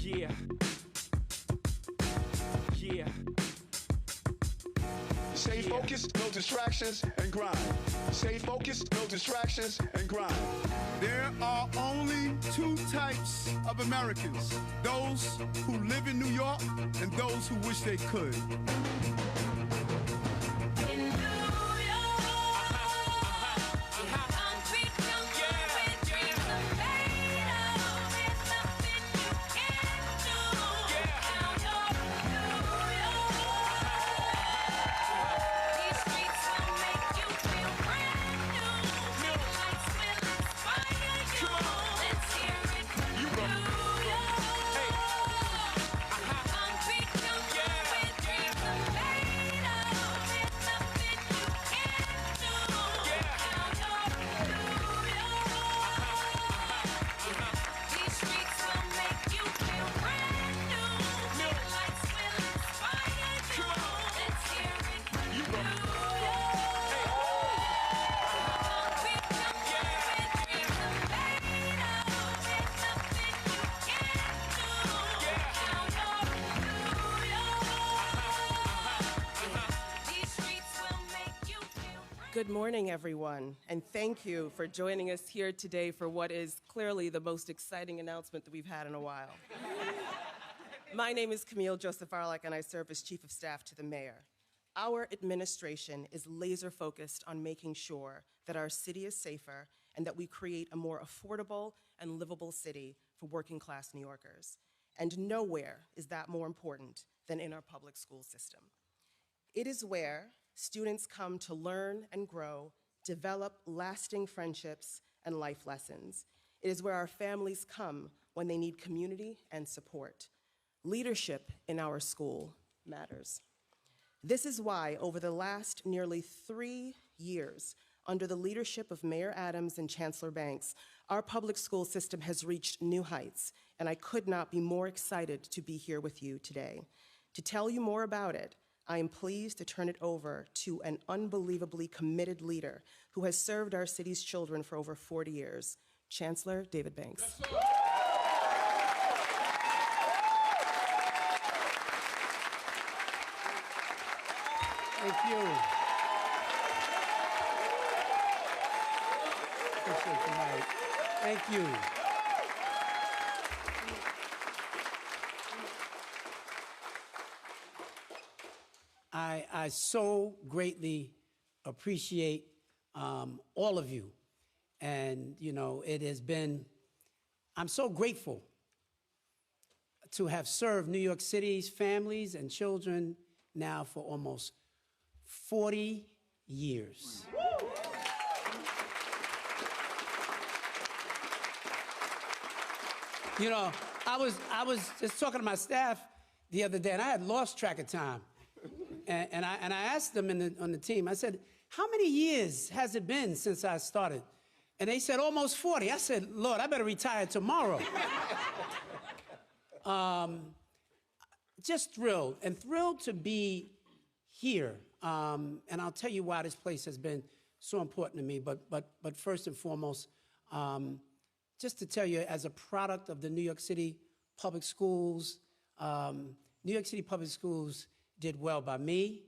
Yeah. Yeah. Stay focused, no distractions, and grind. Stay focused, no distractions, and grind. There are only two types of Americans: those who live in New York and those who wish they could. Good morning, everyone, and thank you for joining us here today for what is clearly the most exciting announcement that we've had in a while. My name is Camille Joseph Arlak, and I serve as Chief of Staff to the Mayor. Our administration is laser-focused on making sure that our city is safer and that we create a more affordable and livable city for working-class New Yorkers. And nowhere is that more important than in our public school system. It is where students come to learn and grow, develop lasting friendships and life lessons. It is where our families come when they need community and support. Leadership in our school matters. This is why over the last nearly 3 years, under the leadership of Mayor Adams and Chancellor Banks, our public school system has reached new heights, and I could not be more excited to be here with you today. To tell you more about it, I am pleased to turn it over to an unbelievably committed leader who has served our city's children for over 40 years, Chancellor David Banks. Thank you. Appreciate tonight. Thank you. I so greatly appreciate all of you. And, you know, it has been, I'm so grateful to have served New York City's families and children now for almost 40 years. You know, I was just talking to my staff the other day, and I had lost track of time. And I asked them on the team, I said, how many years has it been since I started? And they said, almost 40. I said, Lord, I better retire tomorrow. Just thrilled to be here. And I'll tell you why this place has been so important to me. But first and foremost, just to tell you, as a product of the New York City Public Schools, New York City Public Schools did well by me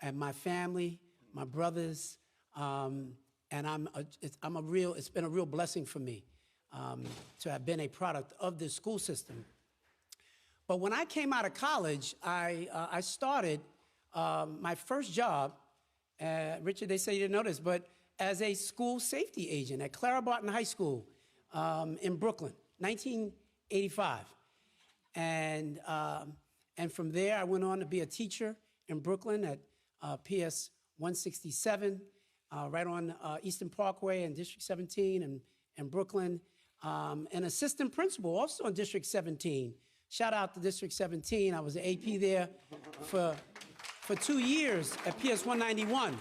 and my family, my brothers, and it's been a real blessing for me to have been a product of this school system. But when I came out of college, I started my first job, Richard, they say you didn't know this, but as a school safety agent at Clara Barton High School in Brooklyn, 1985. And from there, I went on to be a teacher in Brooklyn at PS 167, right on Eastern Parkway and District 17 in Brooklyn. An assistant principal also in District 17. Shout out to District 17. I was an AP there for 2 years at PS 191.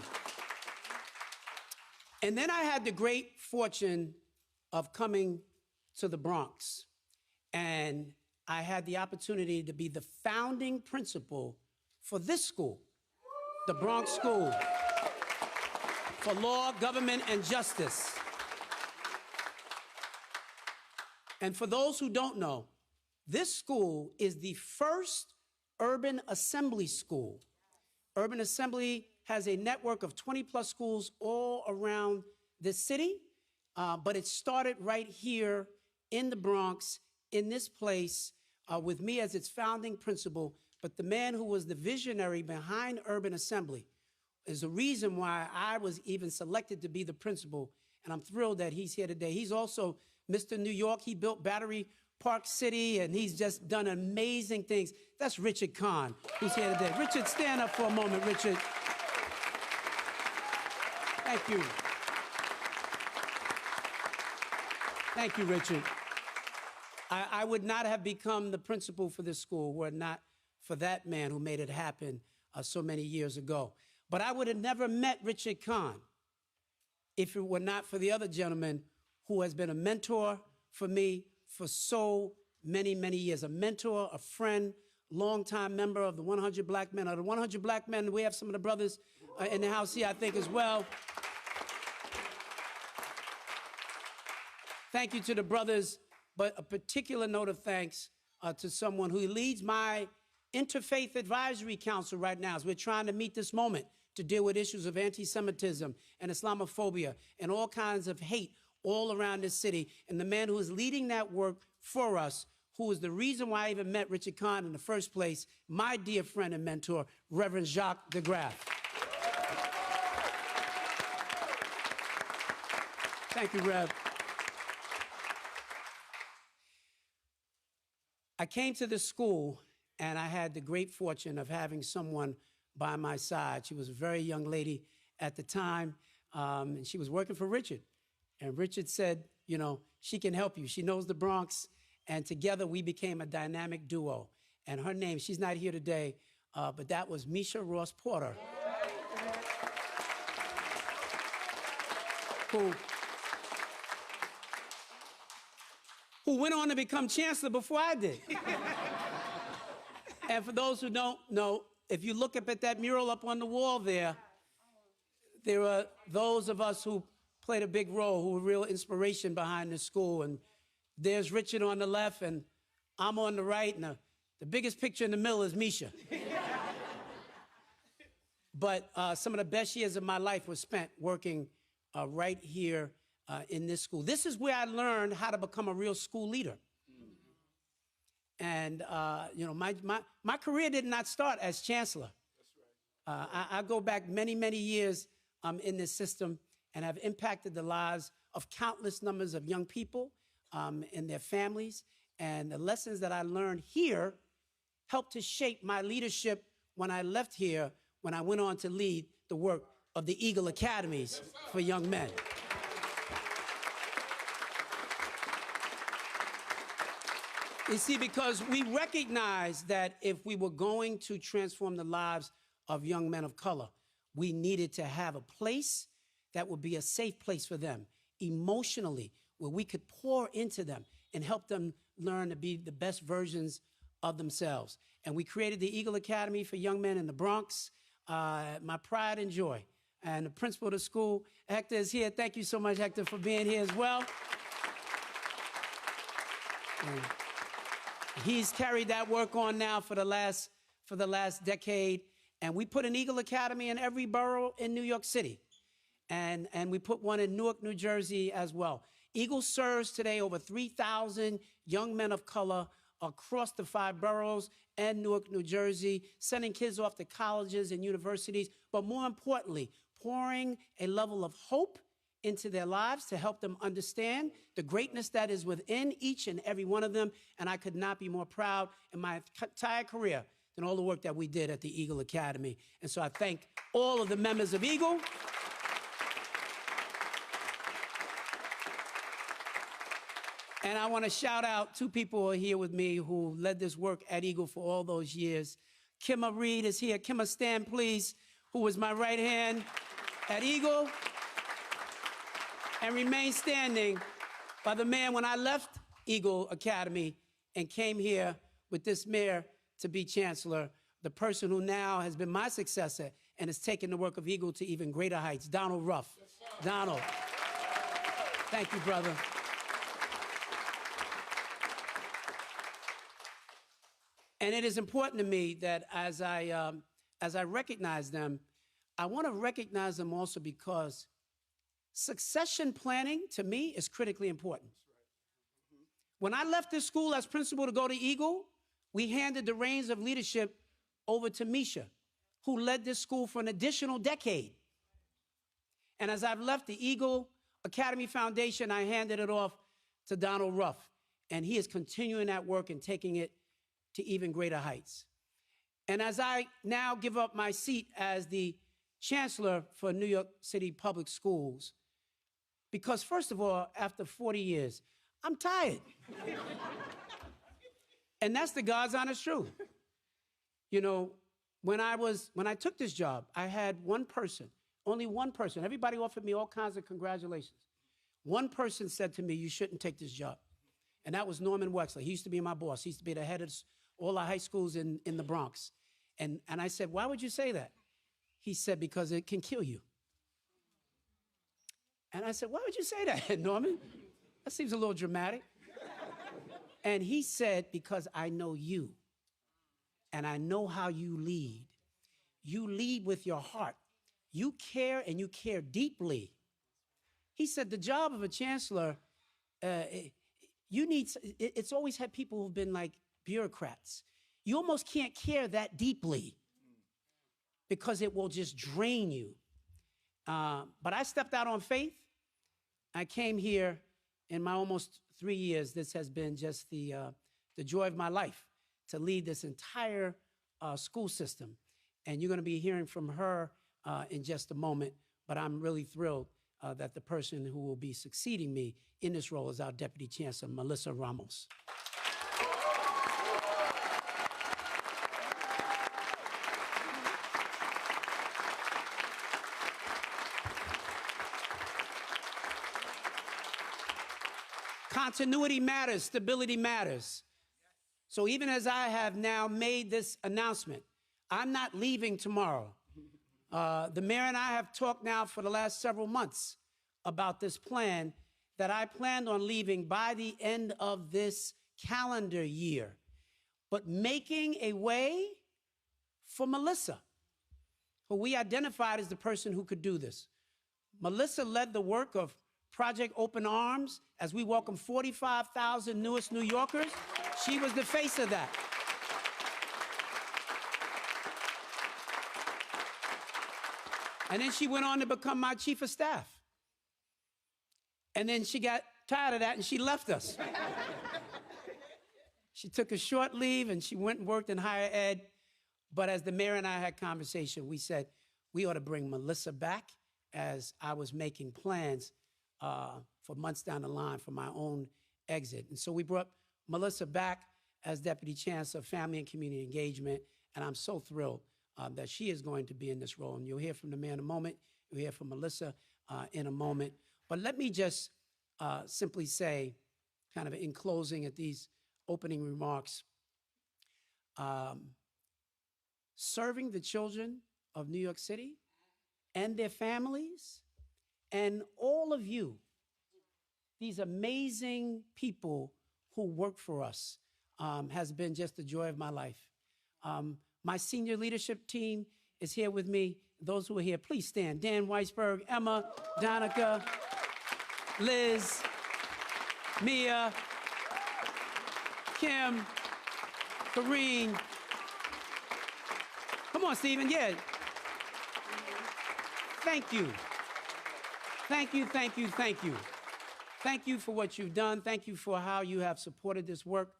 And then I had the great fortune of coming to the Bronx. And I had the opportunity to be the founding principal for this school, the Bronx School for Law, Government, and Justice. And for those who don't know, This school is the first urban assembly school. Urban Assembly has a network of 20-plus schools all around the city, but it started right here in the Bronx, in this place, with me as its founding principal. But the man who was the visionary behind Urban Assembly is the reason why I was even selected to be the principal, and I'm thrilled that he's here today. He's also Mr. New York. He built Battery Park City, and he's just done amazing things. That's Richard Kahn, who's here today. Richard, stand up for a moment, Richard. Thank you. Thank you, Richard. I would not have become the principal for this school were it not for that man who made it happen so many years ago. But I would have never met Richard Kahn if it were not for the other gentleman who has been a mentor for me for so many, many years. A mentor, a friend, longtime member of the 100 Black Men. Of the 100 Black Men, we have some of the brothers in the house here, I think, as well. Thank you to the brothers, but a particular note of thanks to someone who leads my Interfaith Advisory Council right now as we're trying to meet this moment to deal with issues of anti-Semitism and Islamophobia and all kinds of hate all around this city. And the man who is leading that work for us, who is the reason why I even met Richard Kahn in the first place, my dear friend and mentor, Reverend Jacques DeGraff. Thank you, Rev. I came to this school, and I had the great fortune of having someone by my side. She was a very young lady at the time, and she was working for Richard. And Richard said, you know, she can help you. She knows the Bronx, and together we became a dynamic duo. And her name, she's not here today, but that was Misha Ross Porter, who went on to become chancellor before I did. And for those who don't know, if you look up at that mural up on the wall there are those of us who played a big role, who were real inspiration behind the school. And there's Richard on the left, and I'm on the right, and the biggest picture in the middle is Misha. But some of the best years of my life were spent working right here in this school. This is where I learned how to become a real school leader. And, you know, my career did not start as chancellor. That's right. I go back many, many years in this system and have impacted the lives of countless numbers of young people and their families. And the lessons that I learned here helped to shape my leadership when I left here, when I went on to lead the work of the Eagle Academies for young men. You see, because we recognized that if we were going to transform the lives of young men of color, we needed to have a place that would be a safe place for them emotionally, where we could pour into them and help them learn to be the best versions of themselves. And we created the Eagle Academy for young men in the Bronx, my pride and joy. And the principal of the school, Hector, is here. Thank you so much, Hector, for being here as well. And he's carried that work on now for the last decade. And we put an Eagle Academy in every borough in New York City. And we put one in Newark, New Jersey as well. Eagle serves today over 3,000 young men of color across the 5 boroughs and Newark, New Jersey, sending kids off to colleges and universities, but more importantly, pouring a level of hope into their lives to help them understand the greatness that is within each and every one of them. And I could not be more proud in my entire career than all the work that we did at the Eagle Academy. And so I thank all of the members of Eagle. And I want to shout out 2 people who are here with me who led this work at Eagle for all those years. Kimma Reed is here. Kimma, stand, please, who was my right hand at Eagle. And remain standing by the man when I left Eagle Academy and came here with this mayor to be chancellor, the person who now has been my successor and has taken the work of Eagle to even greater heights, Donald Ruff. Donald. Thank you, brother. And it is important to me that as I recognize them, I want to recognize them also because succession planning, to me, is critically important. When I left this school as principal to go to Eagle, we handed the reins of leadership over to Misha, who led this school for an additional decade. And as I've left the Eagle Academy Foundation, I handed it off to Donald Ruff, and he is continuing that work and taking it to even greater heights. And as I now give up my seat as the Chancellor for New York City Public Schools, because first of all, after 40 years, I'm tired. And that's the God's honest truth. You know, when I took this job, I had one person, only one person. Everybody offered me all kinds of congratulations. One person said to me, you shouldn't take this job. And that was Norman Wexler. He used to be my boss. He used to be the head of all the high schools in the Bronx. And I said, why would you say that? He said, because it can kill you. And I said, why would you say that, Norman? That seems a little dramatic. And he said, because I know you, and I know how you lead. You lead with your heart. You care, and you care deeply. He said, the job of a chancellor, it's always had people who've been like bureaucrats. You almost can't care that deeply because it will just drain you. But I stepped out on faith. I came here in my almost 3 years. This has been just the joy of my life to lead this entire school system. And you're going to be hearing from her in just a moment. But I'm really thrilled that the person who will be succeeding me in this role is our Deputy Chancellor, Melissa Ramos. Continuity matters, stability matters. So even as I have now made this announcement, I'm not leaving tomorrow. The mayor and I have talked now for the last several months about this plan that I planned on leaving by the end of this calendar year, but making a way for Melissa, who we identified as the person who could do this. Melissa led the work of Project Open Arms as we welcomed 45,000 newest New Yorkers. She was the face of that. And then she went on to become my chief of staff. And then she got tired of that and she left us. She took a short leave and she went and worked in higher ed. But as the mayor and I had conversation, we said we ought to bring Melissa back as I was making plans for months down the line for my own exit. And so we brought Melissa back as Deputy Chancellor of Family and Community Engagement. And I'm so thrilled that she is going to be in this role. And you'll hear from the mayor in a moment. You'll hear from Melissa in a moment. But let me just simply say, kind of in closing at these opening remarks, serving the children of New York City and their families and all of you, these amazing people who work for us, has been just the joy of my life. My senior leadership team is here with me. Those who are here, please stand. Dan Weisberg, Emma, Donica, Liz, Mia, Kim, Kareen. Come on, Stephen, yeah. Thank you. Thank you, thank you, thank you. Thank you for what you've done. Thank you for how you have supported this work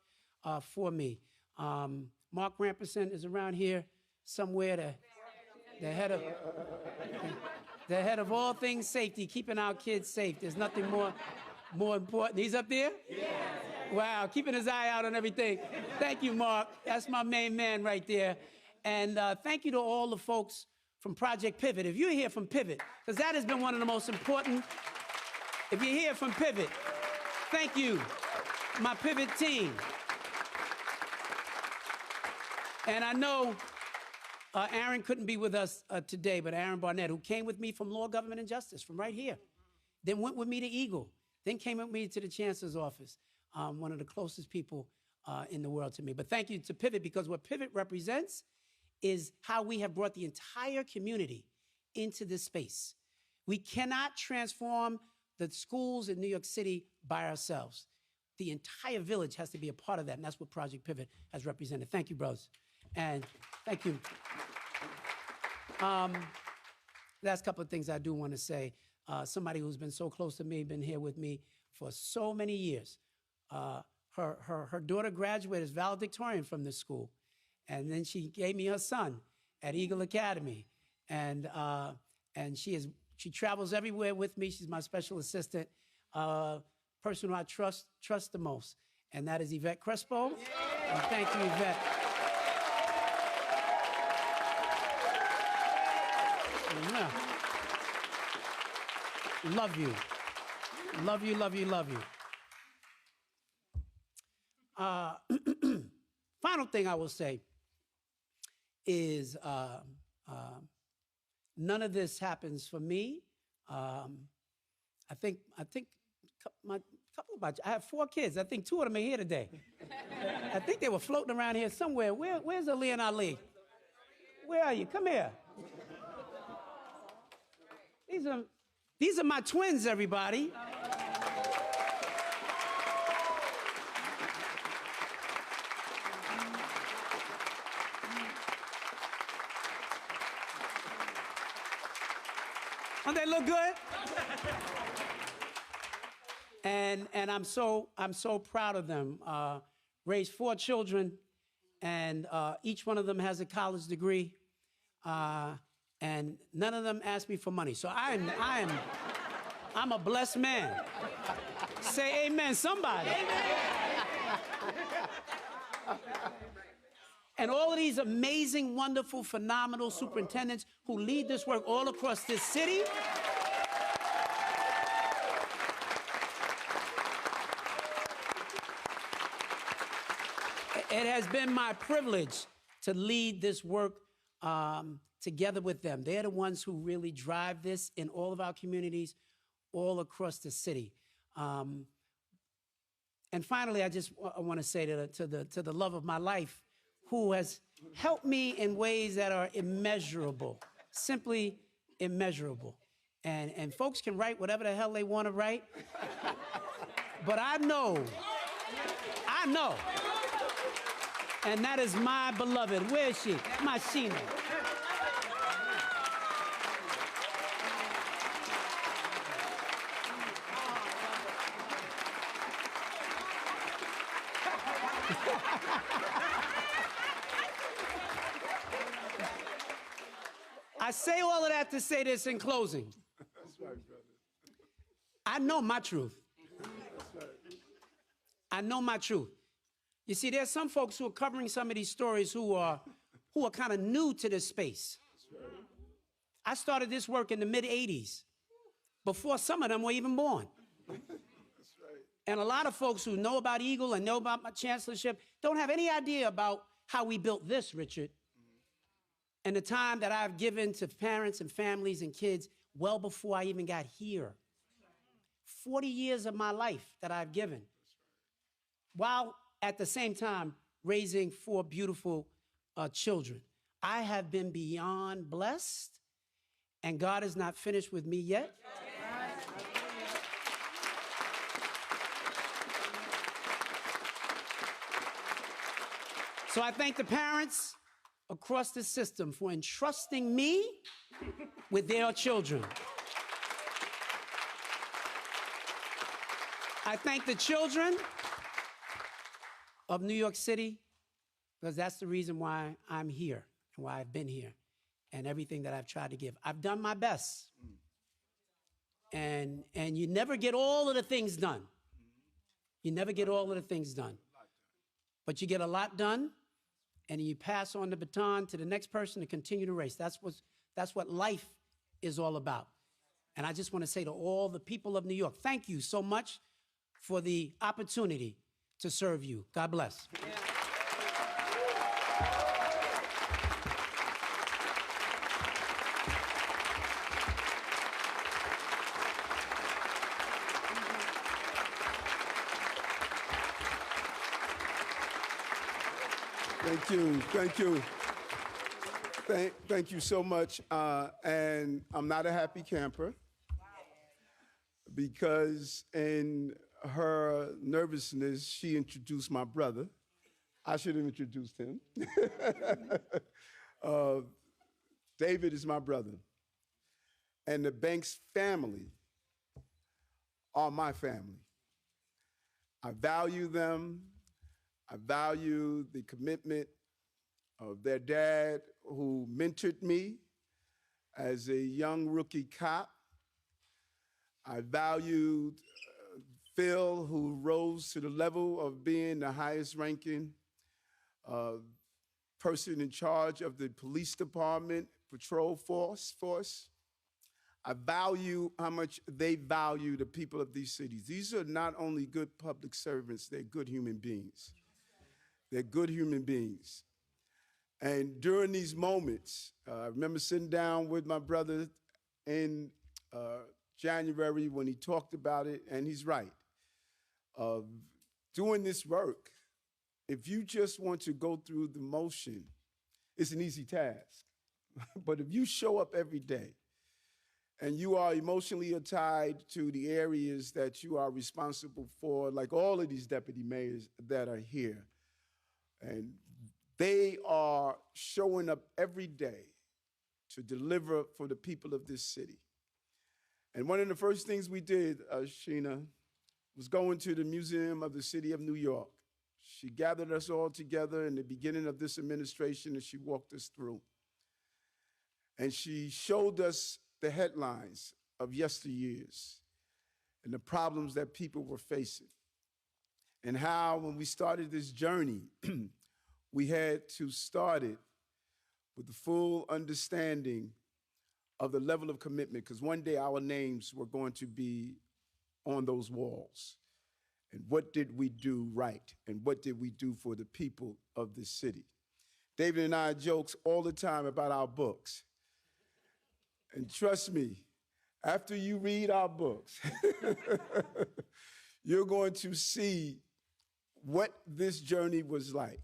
for me. Mark Ramperson is around here somewhere, the head of all things safety, keeping our kids safe. There's nothing more important. He's up there? Yeah. Wow, keeping his eye out on everything. Thank you, Mark. That's my main man right there. And thank you to all the folks from Project Pivot. If you're here from Pivot, because that has been one of the most important. If you're here from Pivot, thank you, my Pivot team. And I know Aaron couldn't be with us today, but Aaron Barnett, who came with me from Law, Government, and Justice, from right here, then went with me to Eagle, then came with me to the Chancellor's office, one of the closest people in the world to me. But thank you to Pivot, because what Pivot represents is how we have brought the entire community into this space. We cannot transform the schools in New York City by ourselves. The entire village has to be a part of that, and that's what Project Pivot has represented. Thank you, bros. And thank you. Last couple of things I do want to say. Somebody who's been so close to me, been here with me for so many years. Her daughter graduated as valedictorian from this school, and then she gave me her son at Eagle Academy, and she travels everywhere with me. She's my special assistant, person who I trust the most, and that is Yvette Crespo. And thank you, Yvette. Yeah. Love you. Love you, love you, love you. Final thing I will say is none of this happens for me. I think my couple of I have 4 kids. I think 2 of them are here today. I think they were floating around here somewhere. Where's Ali and Ali? Where are you? Come here. These are my twins, everybody. Don't they look good? And I'm so proud of them. Raised 4 children, and each one of them has a college degree, and none of them asked me for money. So I'm a blessed man. Say amen, somebody. Amen. And all of these amazing, wonderful, phenomenal superintendents who lead this work all across this city. It has been my privilege to lead this work together with them. They're the ones who really drive this in all of our communities, all across the city. And finally, I want to say to the love of my life, who has helped me in ways that are immeasurable, simply immeasurable. And folks can write whatever the hell they want to write, but I know, and that is my beloved. Where is she? My Sheena. I say all of that to say this in closing. That's right, brother. I know my truth. That's right. I know my truth. You see, there's some folks who are covering some of these stories who are kind of new to this space. That's right. I started this work in the mid-'80s, before some of them were even born. That's right. And a lot of folks who know about Eagle and know about my chancellorship don't have any idea about how we built this, Richard. And the time that I've given to parents and families and kids well before I even got here. 40 years of my life that I've given, while at the same time raising 4 beautiful children. I have been beyond blessed, and God is not finished with me yet. So I thank the parents across the system for entrusting me with their children. I thank the children of New York City, because that's the reason why I'm here and why I've been here and everything that I've tried to give. I've done my best. And you never get all of the things done. You never get all of the things done. But you get a lot done, and you pass on the baton to the next person to continue the race. That's what life is all about. And I just want to say to all the people of New York, thank you so much for the opportunity to serve you. God bless. Yeah. Thank you, thank you. Thank you so much. And I'm not a happy camper because in her nervousness, she introduced my brother. I should have introduced him. David is my brother. And the Banks family are my family. I value them. I value the commitment of their dad, who mentored me as a young rookie cop. I valued Phil, who rose to the level of being the highest ranking person in charge of the police department, patrol force. I value how much they value the people of these cities. These are not only good public servants, they're good human beings. They're good human beings. And during these moments, I remember sitting down with my brother in January when he talked about it, and he's right. Doing this work, if you just want to go through the motion, it's an easy task. But if you show up every day and you are emotionally tied to the areas that you are responsible for, like all of these deputy mayors that are here, and they are showing up every day to deliver for the people of this city. And one of the first things we did, Sheena, was going to the Museum of the City of New York. She gathered us all together in the beginning of this administration, and she walked us through. And she showed us the headlines of yesteryears and the problems that people were facing. And how, when we started this journey, we had to start it with the full understanding of the level of commitment, because one day our names were going to be on those walls. And what did we do right? And what did we do for the people of this city? David and I jokes all the time about our books. And trust me, after you read our books, you're going to see what this journey was like.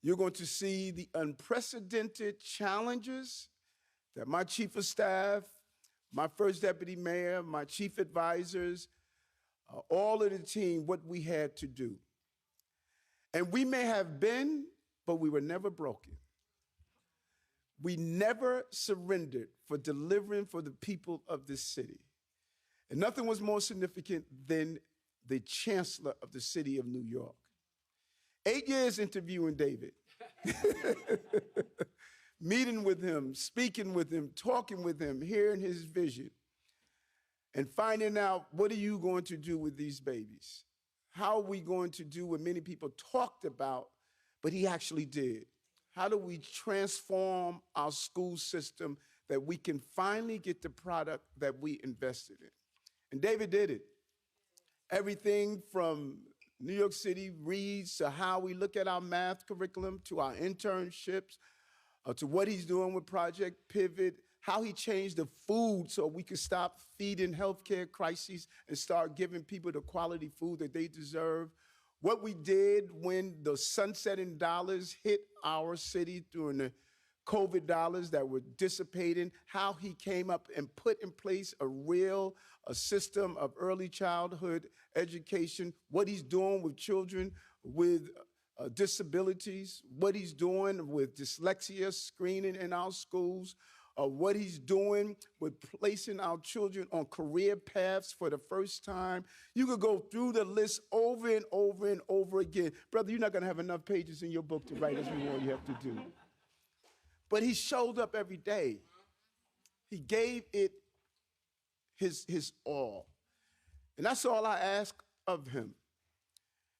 You're going to see the unprecedented challenges that my chief of staff, my first deputy mayor, my chief advisors, all of the team, what we had to do. And we may have been, but we were never broken. We never surrendered for delivering for the people of this city. And nothing was more significant than the Chancellor of the city of New York. 8 years interviewing David, meeting with him, speaking with him, talking with him, hearing his vision, and finding out, what are you going to do with these babies? How are we going to do what many people talked about, but he actually did? How do we transform our school system that we can finally get the product that we invested in? And David did it. Everything from New York City reads to how we look at our math curriculum, to our internships, to what he's doing with Project Pivot, how he changed the food so we could stop feeding healthcare crises and start giving people the quality food that they deserve. What we did when the sunsetting dollars hit our city during the COVID dollars that were dissipating, how he came up and put in place a system of early childhood education, what he's doing with children with disabilities, what he's doing with dyslexia screening in our schools, what he's doing with placing our children on career paths for the first time. You could go through the list over and over and over again. Brother, you're not going to have enough pages in your book to write every one you have to do. But he showed up every day. He gave it his all. And that's all I ask of him.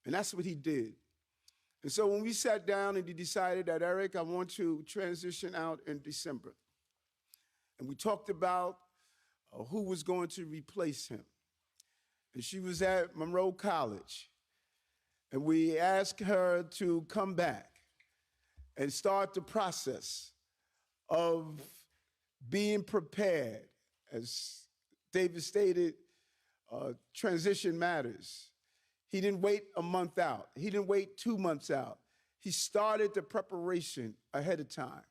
And that's what he did. And so when we sat down and he decided that, Eric, I want to transition out in December. And we talked about who was going to replace him. And she was at Monroe College. And we asked her to come back and start the process of being prepared. As David stated, transition matters. He didn't wait a month out. He didn't wait 2 months out. he started the preparation ahead of time.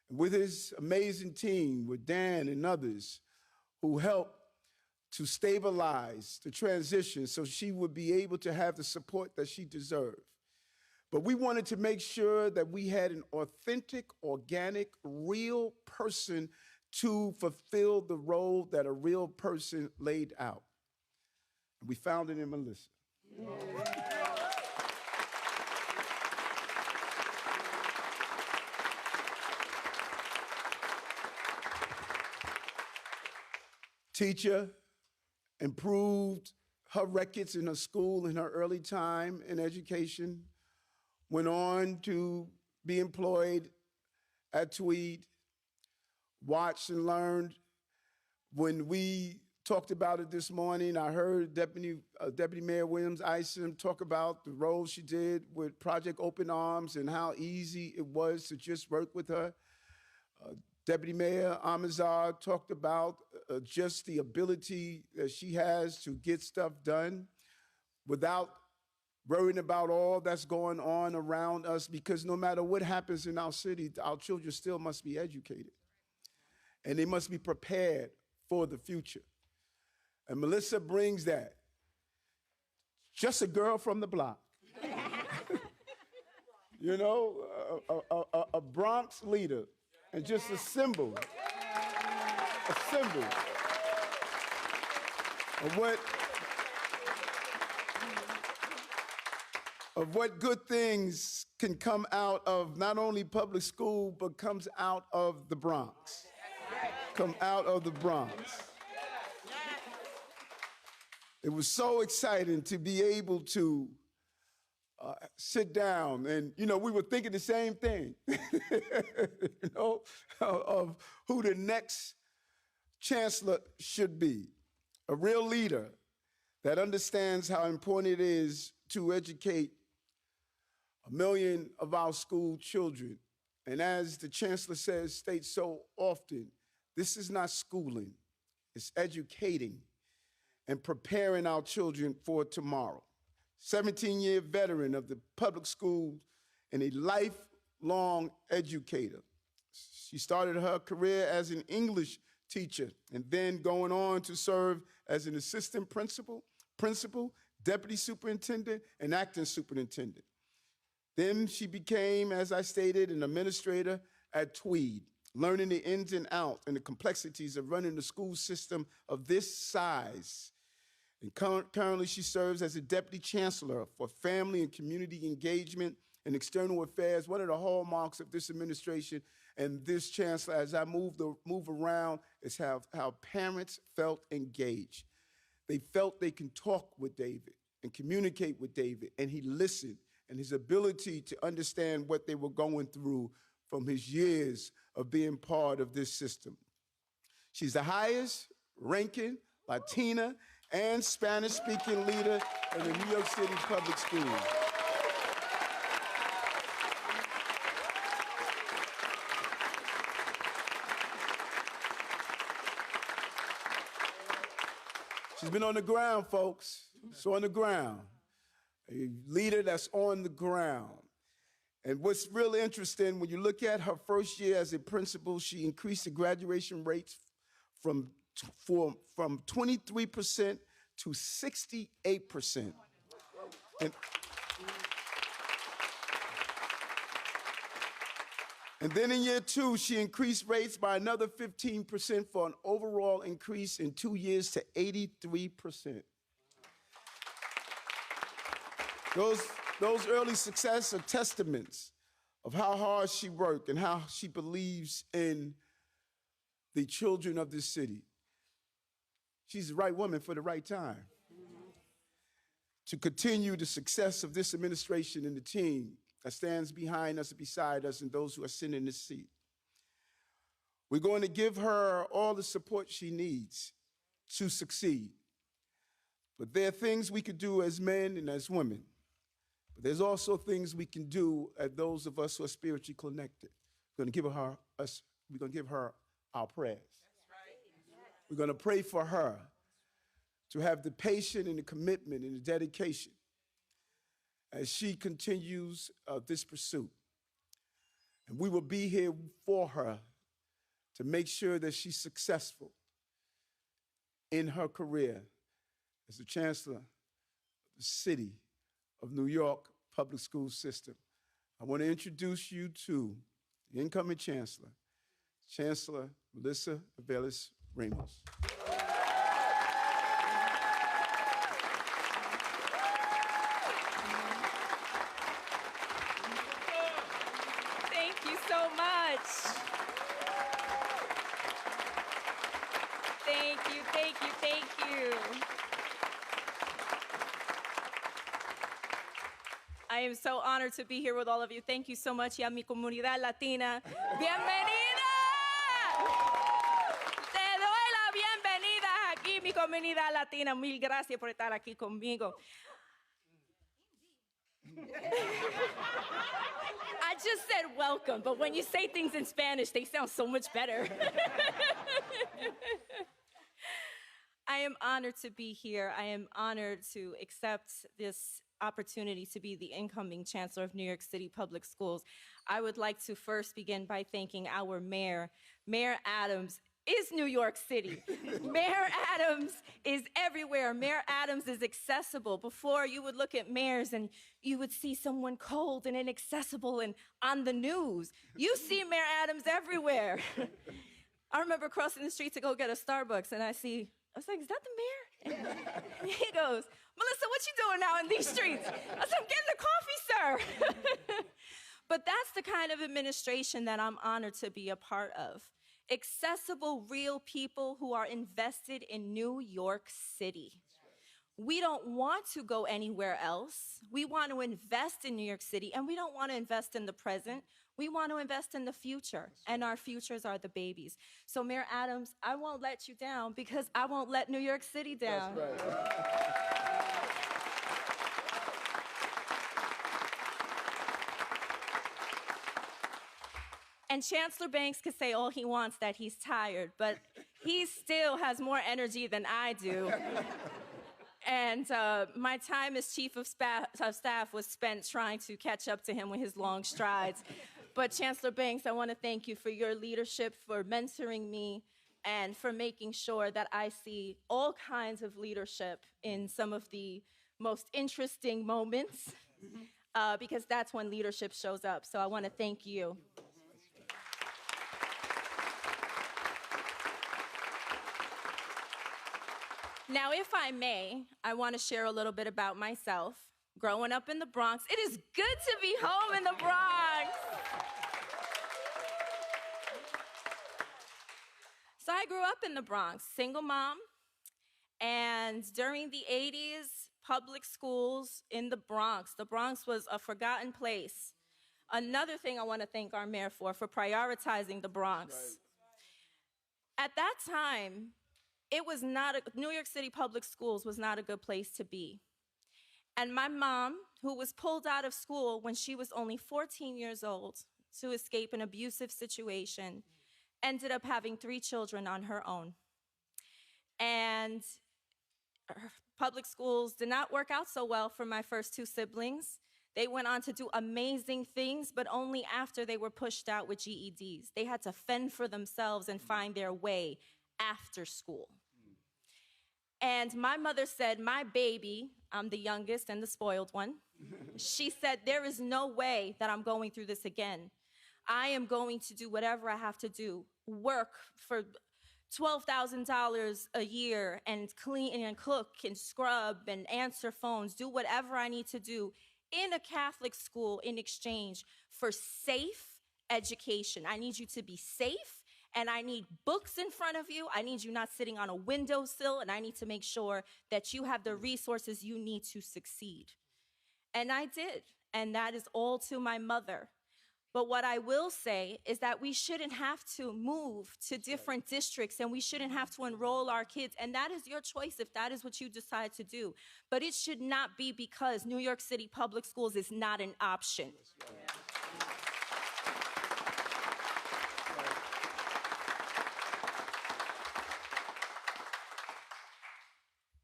And with his amazing team, with Dan and others who helped to stabilize the transition so she would be able to have the support that she deserved. But we wanted to make sure that we had an authentic, organic, real person to fulfill the role that a real person laid out. And we found it in Melissa. Teacher, improved her records in her school in her early time in education, went on to be employed at Tweed, watched and learned. When we talked about it this morning, I heard Deputy Mayor Williams Isom talk about the role she did with Project Open Arms and how easy it was to just work with her. Deputy Mayor Amazar talked about just the ability that she has to get stuff done without worrying about all that's going on around us, because no matter what happens in our city, our children still must be educated. And they must be prepared for the future. And Melissa brings that. Just a girl from the block. You know, a Bronx leader. And just a symbol of what good things can come out of not only public school, but comes out of the Bronx. Come out of the Bronx. It was so exciting to be able to sit down and, you know, we were thinking the same thing, you know, of who the next chancellor should be. A real leader that understands how important it is to educate 1 million of our school children. And as the chancellor states so often, this is not schooling, it's educating and preparing our children for tomorrow. 17-year veteran of the public schools and a lifelong educator. She started her career as an English teacher and then going on to serve as an assistant principal, deputy superintendent, and acting superintendent. Then she became, as I stated, an administrator at Tweed, learning the ins and outs and the complexities of running the school system of this size. And currently, she serves as a deputy chancellor for family and community engagement and external affairs. One of the hallmarks of this administration and this chancellor, as I move around, is how parents felt engaged. They felt they can talk with David and communicate with David, and he listened, and his ability to understand what they were going through from his years of being part of this system. She's the highest ranking Latina and Spanish-speaking leader in the New York City public schools. She's been on the ground, folks. She's on the ground. A leader that's on the ground. And what's really interesting, when you look at her first year as a principal, she increased the graduation rates from 23% to 68%. And then in year 2, she increased rates by another 15% for an overall increase in 2 years to 83%. Those early success are testaments of how hard she worked and how she believes in the children of this city. She's the right woman for the right time to continue the success of this administration and the team that stands behind us and beside us and those who are sitting in this seat. We're going to give her all the support she needs to succeed. But there are things we could do as men and as women. But there's also things we can do as those of us who are spiritually connected. We're going to give her our prayers. We're going to pray for her to have the patience and the commitment and the dedication as she continues this pursuit. And we will be here for her to make sure that she's successful in her career as the Chancellor of the City of New York Public School System. I want to introduce you to the incoming Chancellor, Chancellor Melissa Avelis Ramos. Thank you so much. Thank you, thank you, thank you. I am so honored to be here with all of you. Thank you so much, y a mi comunidad latina. ¡Bienvenida! Te doy la bienvenida aquí, mi comunidad latina. Mil gracias por estar aquí conmigo. I just said welcome, but when you say things in Spanish, they sound so much better. I am honored to be here. I am honored to accept this opportunity to be the incoming Chancellor of New York City Public Schools. I would like to first begin by thanking our mayor. Mayor Adams is New York City. Mayor Adams is everywhere. Mayor Adams is accessible. Before, you would look at mayors and you would see someone cold and inaccessible and on the news. You see Mayor Adams everywhere. I remember crossing the street to go get a Starbucks, and I was like, is that the mayor? And he goes, Melissa, what you doing now in these streets? I said, I'm getting a coffee, sir. But that's the kind of administration that I'm honored to be a part of. Accessible, real people who are invested in New York City. We don't want to go anywhere else. We want to invest in New York City, and we don't want to invest in the present. We want to invest in the future, and our futures are the babies. So, Mayor Adams, I won't let you down because I won't let New York City down. That's right. And Chancellor Banks could say all he wants that he's tired, but he still has more energy than I do. And my time as Chief of Staff was spent trying to catch up to him with his long strides. But Chancellor Banks, I want to thank you for your leadership, for mentoring me, and for making sure that I see all kinds of leadership in some of the most interesting moments, because that's when leadership shows up. So I want to thank you. Now, if I may, I want to share a little bit about myself. Growing up in the Bronx, it is good to be home in the Bronx. So I grew up in the Bronx, single mom, and during the 80s, public schools in the Bronx was a forgotten place. Another thing I want to thank our mayor for prioritizing the Bronx. Right. At that time, New York City Public Schools was not a good place to be. And my mom, who was pulled out of school when she was only 14 years old to escape an abusive situation, ended up having 3 children on her own. And public schools did not work out so well for my first 2 siblings. They went on to do amazing things, but only after they were pushed out with GEDs. They had to fend for themselves and find their way after school. And my mother said, my baby, I'm the youngest and the spoiled one, she said, there is no way that I'm going through this again. I am going to do whatever I have to do, work for $12,000 a year and clean and cook and scrub and answer phones, do whatever I need to do in a Catholic school in exchange for safe education. I need you to be safe, and I need books in front of you. I need you not sitting on a windowsill, and I need to make sure that you have the resources you need to succeed. And I did, and that is all to my mother. But what I will say is that we shouldn't have to move to different districts, and we shouldn't have to enroll our kids, and that is your choice if that is what you decide to do. But it should not be because New York City Public Schools is not an option.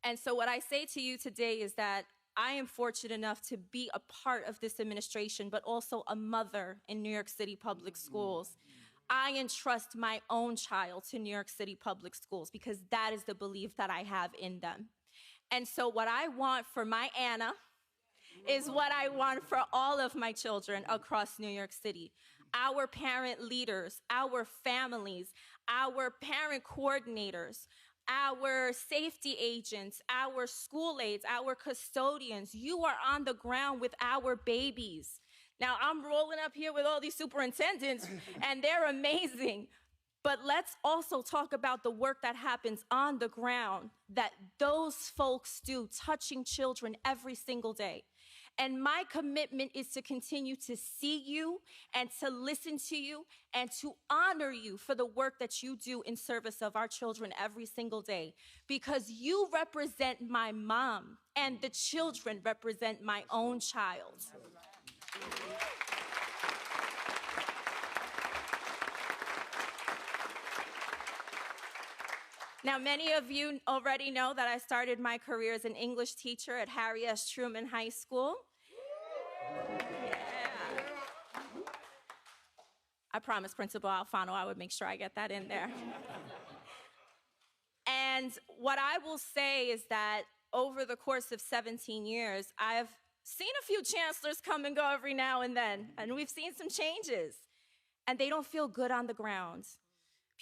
And so what I say to you today is that I am fortunate enough to be a part of this administration, but also a mother in New York City Public Schools. I entrust my own child to New York City Public Schools because that is the belief that I have in them. And so what I want for my Anna is what I want for all of my children across New York City. Our parent leaders, our families, our parent coordinators, our safety agents, our school aides, our custodians, you are on the ground with our babies. Now, I'm rolling up here with all these superintendents, and they're amazing. But let's also talk about the work that happens on the ground that those folks do, touching children every single day. And my commitment is to continue to see you and to listen to you and to honor you for the work that you do in service of our children every single day, because you represent my mom and the children represent my own child. Now, many of you already know that I started my career as an English teacher at Harry S. Truman High School. Yeah. I promised Principal Alfano I would make sure I get that in there. And what I will say is that over the course of 17 years, I've seen a few chancellors come and go every now and then, and we've seen some changes, and they don't feel good on the ground.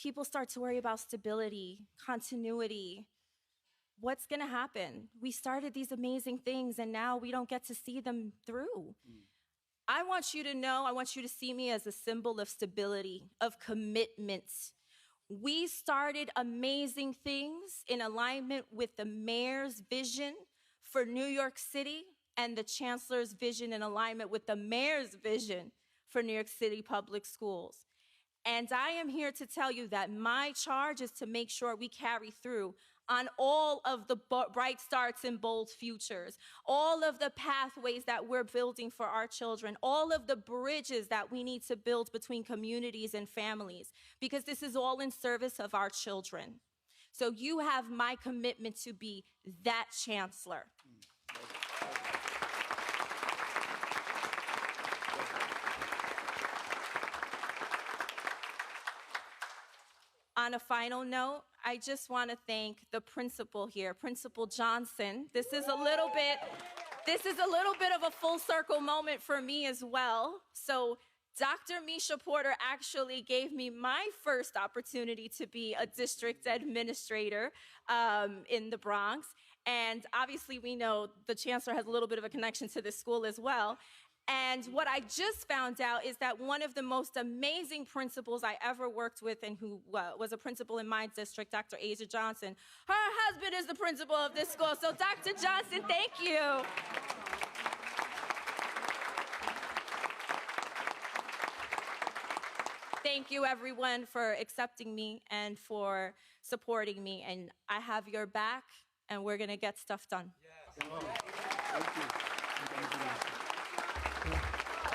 People start to worry about stability, continuity. What's going to happen? We started these amazing things, and now we don't get to see them through. I want you to know, I want you to see me as a symbol of stability, of commitment. We started amazing things in alignment with the mayor's vision for New York City and the chancellor's vision in alignment with the mayor's vision for New York City Public Schools. And I am here to tell you that my charge is to make sure we carry through on all of the bright starts and bold futures, all of the pathways that we're building for our children, all of the bridges that we need to build between communities and families, because this is all in service of our children. So you have my commitment to be that chancellor. On a final note, I just want to thank the principal here, Principal Johnson. This is a little bit of a full circle moment for me as well. So Dr. Misha Porter actually gave me my first opportunity to be a district administrator in the Bronx. And obviously we know the chancellor has a little bit of a connection to this school as well. And what I just found out is that one of the most amazing principals I ever worked with and who was a principal in my district, Dr. Asia Johnson, her husband is the principal of this school. So Dr. Johnson, thank you. Thank you, everyone, for accepting me and for supporting me. And I have your back, and we're going to get stuff done. Yes. Thank you.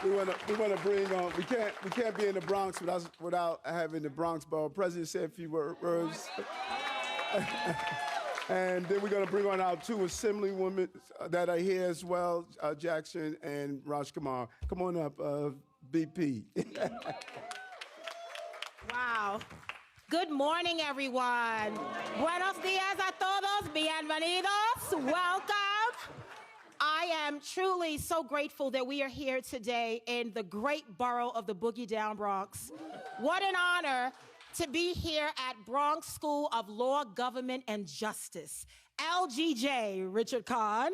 We want to bring on. We can't be in the Bronx without having the Bronx Borough President say a few words. And then we're going to bring on our two assemblywomen that are here as well, Jackson and Raj Kumar. Come on up, BP. Wow. Good morning, everyone. Buenos días a todos. Bienvenidos. Welcome. I am truly so grateful that we are here today in the great borough of the Boogie Down Bronx. What an honor to be here at Bronx School of Law, Government, and Justice. LGJ, Richard Kahn.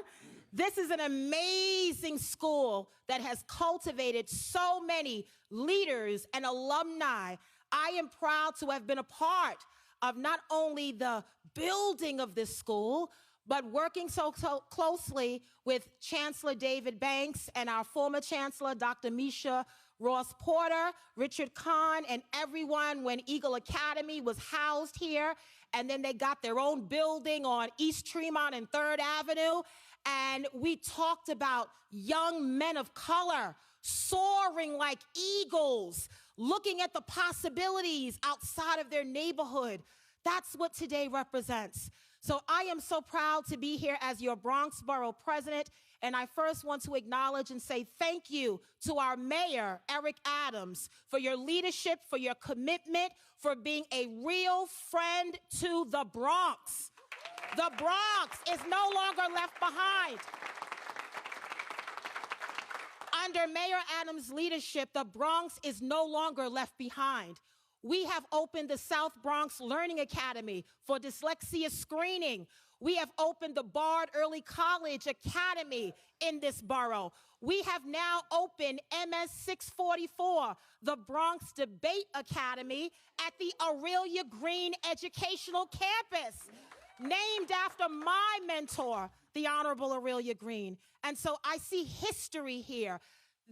This is an amazing school that has cultivated so many leaders and alumni. I am proud to have been a part of not only the building of this school, but working so closely with Chancellor David Banks and our former Chancellor, Dr. Misha Ross Porter, Richard Kahn, and everyone when Eagle Academy was housed here. And then they got their own building on East Tremont and 3rd Avenue. And we talked about young men of color soaring like eagles, looking at the possibilities outside of their neighborhood. That's what today represents. So I am so proud to be here as your Bronx Borough President, and I first want to acknowledge and say thank you to our Mayor, Eric Adams, for your leadership, for your commitment, for being a real friend to the Bronx. The Bronx is no longer left behind. Under Mayor Adams' leadership, the Bronx is no longer left behind. We have opened the South Bronx Learning Academy for dyslexia screening. We have opened the Bard Early College Academy in this borough. We have now opened MS 644, the Bronx Debate Academy, at the Aurelia Green Educational Campus, named after my mentor, the Honorable Aurelia Green. And so I see history here.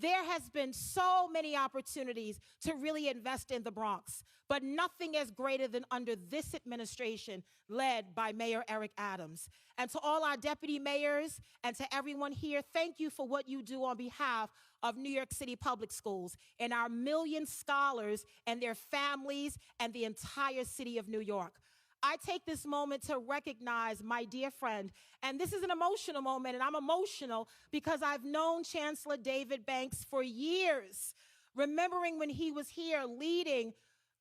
There has been so many opportunities to really invest in the Bronx, but nothing is greater than under this administration led by Mayor Eric Adams. And to all our deputy mayors and to everyone here, thank you for what you do on behalf of New York City Public Schools and our million scholars and their families and the entire city of New York. I take this moment to recognize my dear friend, and this is an emotional moment, and I'm emotional because I've known Chancellor David Banks for years, remembering when he was here leading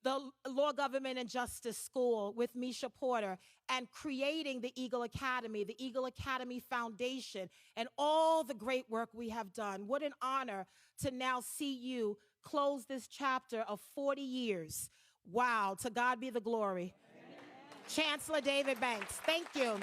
the Law, Government, and Justice School with Misha Porter and creating the Eagle Academy, the Eagle Academy Foundation, and all the great work we have done. What an honor to now see you close this chapter of 40 years. Wow, to God be the glory. Chancellor David Banks, thank you.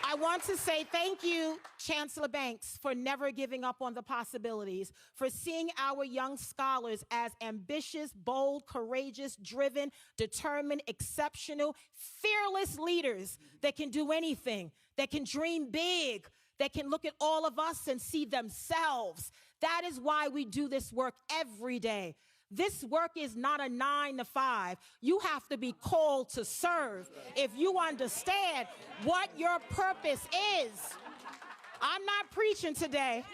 I want to say thank you, Chancellor Banks, for never giving up on the possibilities, for seeing our young scholars as ambitious, bold, courageous, driven, determined, exceptional, fearless leaders that can do anything, that can dream big, that can look at all of us and see themselves. That is why we do this work every day. This work is not a 9 to 5. You have to be called to serve if you understand what your purpose is. I'm not preaching today,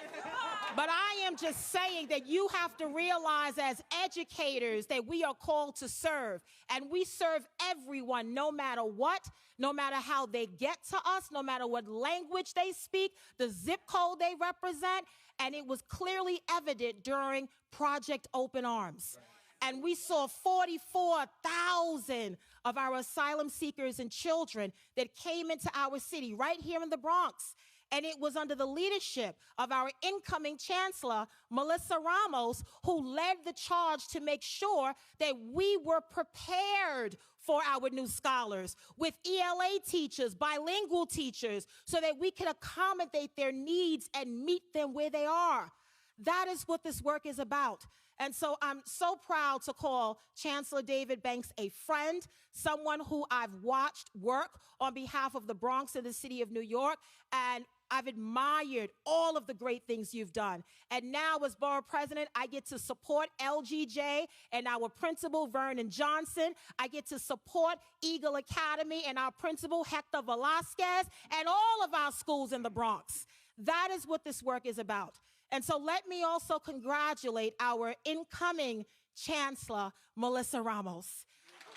but I am just saying that you have to realize as educators that we are called to serve, and we serve everyone no matter what, no matter how they get to us, no matter what language they speak, the zip code they represent, and it was clearly evident during Project Open Arms. And we saw 44,000 of our asylum seekers and children that came into our city right here in the Bronx. And it was under the leadership of our incoming Chancellor, Melissa Ramos, who led the charge to make sure that we were prepared for our new scholars with ELA teachers, bilingual teachers, so that we could accommodate their needs and meet them where they are. That is what this work is about. And so I'm so proud to call Chancellor David Banks a friend, someone who I've watched work on behalf of the Bronx and the city of New York, and I've admired all of the great things you've done. And now as Borough President, I get to support LGJ and our principal, Vernon Johnson. I get to support Eagle Academy and our principal, Hector Velasquez, and all of our schools in the Bronx. That is what this work is about. And so let me also congratulate our incoming Chancellor, Melissa Ramos,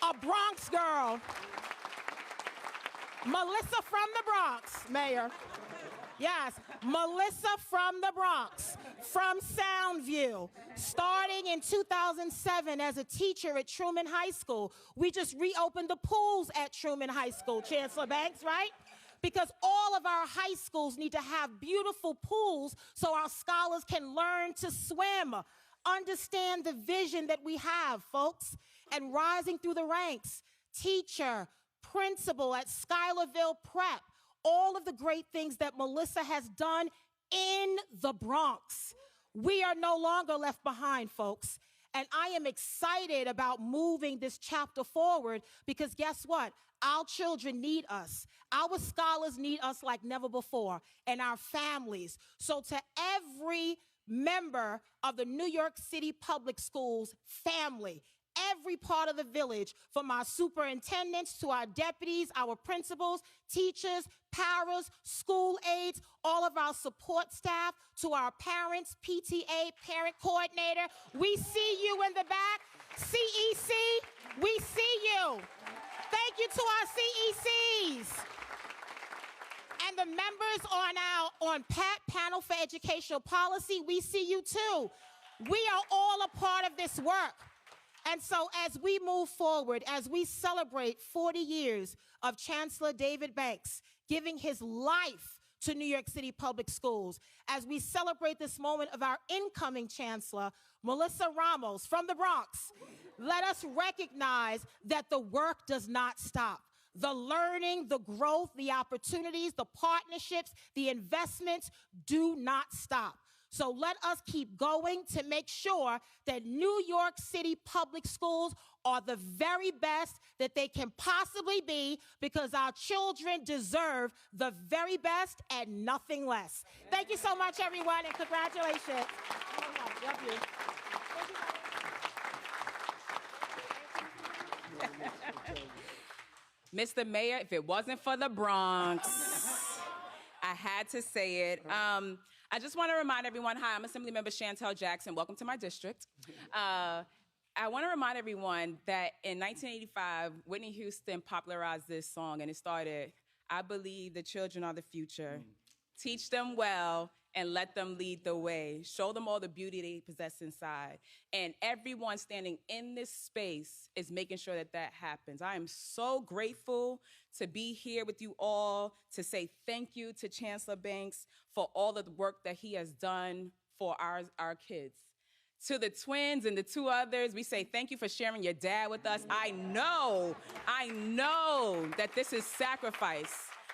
a Bronx girl. Melissa from the Bronx, Mayor. Yes, Melissa from the Bronx, from Soundview, starting in 2007 as a teacher at Truman High School. We just reopened the pools at Truman High School, Chancellor Banks, right? Because all of our high schools need to have beautiful pools so our scholars can learn to swim. Understand the vision that we have, folks, and rising through the ranks, teacher, principal at Schuylerville Prep, all of the great things that Melissa has done in the Bronx. We are no longer left behind, folks. And I am excited about moving this chapter forward because guess what? Our children need us. Our scholars need us like never before, and our families. So to every member of the New York City Public Schools family, every part of the village, from our superintendents to our deputies, our principals, teachers, paras, school aides, all of our support staff, to our parents, PTA, parent coordinator. We see you in the back. CEC, we see you. Thank you to our CECs. And the members on panel for educational policy, we see you too. We are all a part of this work. And so as we move forward, as we celebrate 40 years of Chancellor David Banks giving his life to New York City Public Schools, as we celebrate this moment of our incoming Chancellor, Melissa Ramos from the Bronx, let us recognize that the work does not stop. The learning, the growth, the opportunities, the partnerships, the investments do not stop. So let us keep going to make sure that New York City Public Schools are the very best that they can possibly be, because our children deserve the very best and nothing less. Thank you so much, everyone, and congratulations. Love you. Mr. Mayor, if it wasn't for the Bronx, I had to say it. I just want to remind everyone, hi, I'm Assemblymember Chantel Jackson. Welcome to my district. I want to remind everyone that in 1985, Whitney Houston popularized this song, and it started, I believe the children are the future. Teach them well and let them lead the way. Show them all the beauty they possess inside. And everyone standing in this space is making sure that that happens. I am so grateful to be here with you all, to say thank you to Chancellor Banks for all of the work that he has done for our kids. To the twins and the two others, we say thank you for sharing your dad with us. I know that this is sacrifice.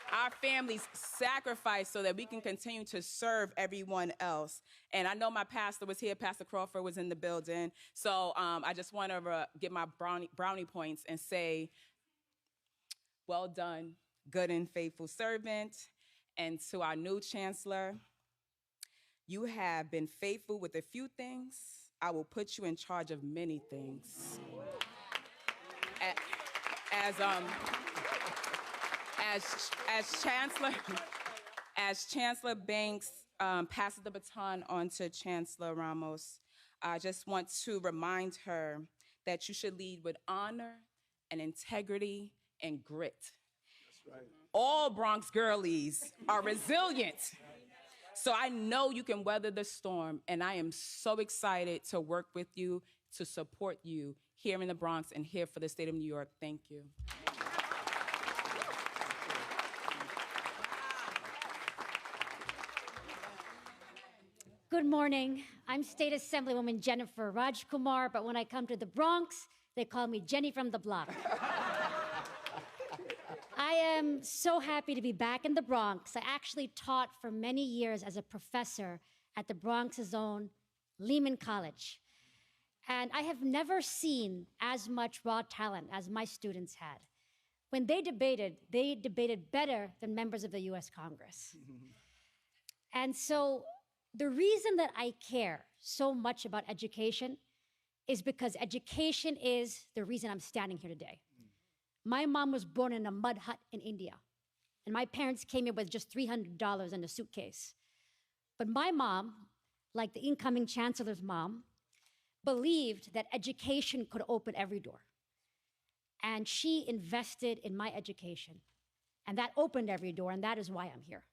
Our families sacrifice so that we can continue to serve everyone else. And I know my pastor was here, Pastor Crawford was in the building. So I just want to get my brownie points and say, well done, good and faithful servant. And to our new Chancellor, you have been faithful with a few things. I will put you in charge of many things. As Chancellor Banks passes the baton on to Chancellor Ramos, I just want to remind her that you should lead with honor and integrity and grit. That's right. All Bronx girlies are resilient. So I know you can weather the storm, and I am so excited to work with you, to support you here in the Bronx and here for the state of New York. Thank you. Good morning. I'm State Assemblywoman Jennifer Rajkumar, but when I come to the Bronx, they call me Jenny from the block. I am so happy to be back in the Bronx. I actually taught for many years as a professor at the Bronx's own Lehman College. And I have never seen as much raw talent as my students had. When they debated better than members of the US Congress. And so the reason that I care so much about education is because education is the reason I'm standing here today. My mom was born in a mud hut in India, and my parents came here with just $300 in a suitcase. But my mom, like the incoming chancellor's mom, believed that education could open every door. And she invested in my education, and that opened every door, and that is why I'm here.